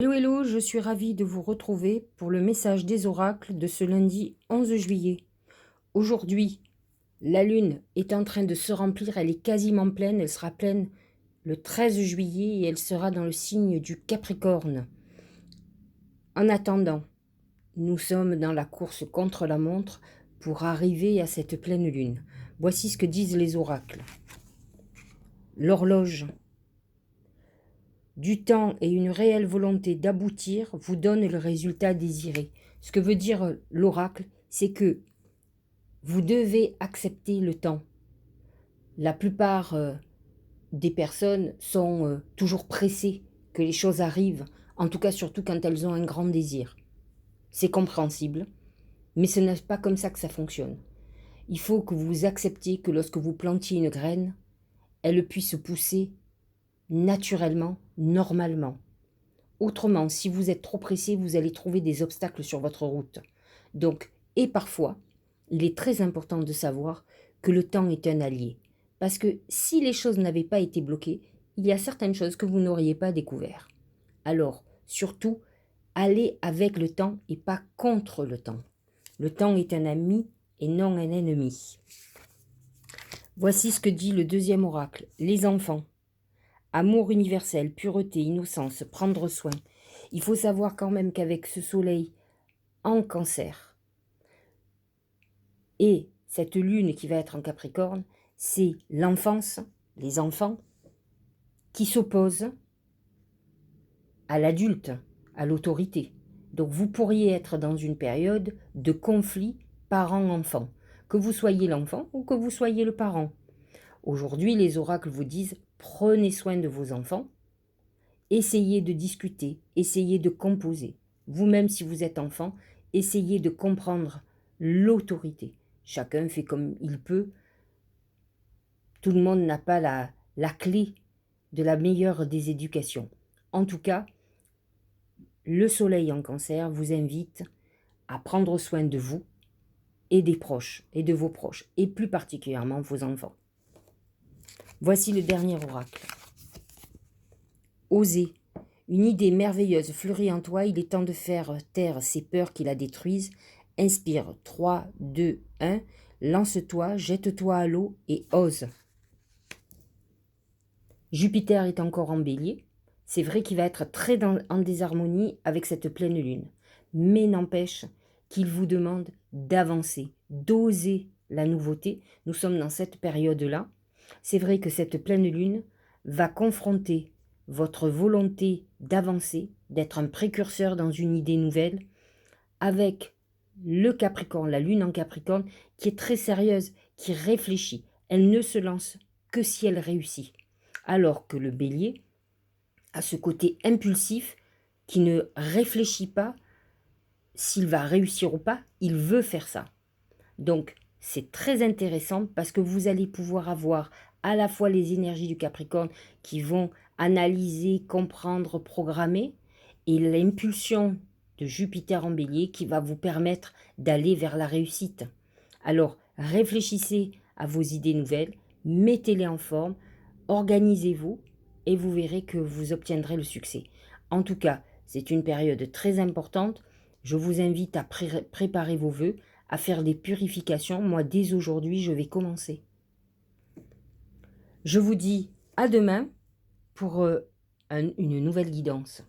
Hello, hello, je suis ravie de vous retrouver pour le message des oracles de ce lundi 11 juillet. Aujourd'hui, la lune est en train de se remplir, elle est quasiment pleine, elle sera pleine le 13 juillet et elle sera dans le signe du Capricorne. En attendant, nous sommes dans la course contre la montre pour arriver à cette pleine lune. Voici ce que disent les oracles. L'horloge du temps et une réelle volonté d'aboutir vous donne le résultat désiré. Ce que veut dire l'oracle, c'est que vous devez accepter le temps. La plupart des personnes sont toujours pressées que les choses arrivent, en tout cas surtout quand elles ont un grand désir. C'est compréhensible, mais ce n'est pas comme ça que ça fonctionne. Il faut que vous acceptiez que lorsque vous plantiez une graine, elle puisse pousser naturellement, normalement. Autrement, si vous êtes trop pressé, vous allez trouver des obstacles sur votre route. Donc, et parfois, il est très important de savoir que le temps est un allié. Parce que si les choses n'avaient pas été bloquées, il y a certaines choses que vous n'auriez pas découvertes. Alors, surtout, allez avec le temps et pas contre le temps. Le temps est un ami et non un ennemi. Voici ce que dit le deuxième oracle. Les enfants. Amour universel, pureté, innocence, prendre soin. Il faut savoir quand même qu'avec ce soleil en Cancer et cette lune qui va être en Capricorne, c'est l'enfance, les enfants, qui s'opposent à l'adulte, à l'autorité. Donc vous pourriez être dans une période de conflit parent-enfant, que vous soyez l'enfant ou que vous soyez le parent. Aujourd'hui, les oracles vous disent « Prenez soin de vos enfants ». Essayez de discuter, essayez de composer. Vous-même, si vous êtes enfant, essayez de comprendre l'autorité. Chacun fait comme il peut. Tout le monde n'a pas la clé de la meilleure des éducations. En tout cas, le soleil en Cancer vous invite à prendre soin de vous et des proches, et de vos proches, et plus particulièrement vos enfants. Voici le dernier oracle. Osez. Une idée merveilleuse fleurit en toi, il est temps de faire taire ces peurs qui la détruisent. Inspire, 3, 2, 1, lance-toi, jette-toi à l'eau et ose. Jupiter est encore en Bélier, c'est vrai qu'il va être très en désharmonie avec cette pleine lune, mais n'empêche qu'il vous demande d'avancer, d'oser la nouveauté. Nous sommes dans cette période-là. C'est vrai que cette pleine lune va confronter votre volonté d'avancer, d'être un précurseur dans une idée nouvelle, avec le Capricorne, la lune en Capricorne, qui est très sérieuse, qui réfléchit. Elle ne se lance que si elle réussit. Alors que le Bélier a ce côté impulsif qui ne réfléchit pas s'il va réussir ou pas, il veut faire ça. Donc, c'est très intéressant parce que vous allez pouvoir avoir à la fois les énergies du Capricorne qui vont analyser, comprendre, programmer, et l'impulsion de Jupiter en Bélier qui va vous permettre d'aller vers la réussite. Alors, réfléchissez à vos idées nouvelles, mettez-les en forme, organisez-vous et vous verrez que vous obtiendrez le succès. En tout cas, c'est une période très importante. Je vous invite à préparer vos vœux, à faire des purifications. Moi, dès aujourd'hui, je vais commencer. Je vous dis à demain pour une nouvelle guidance.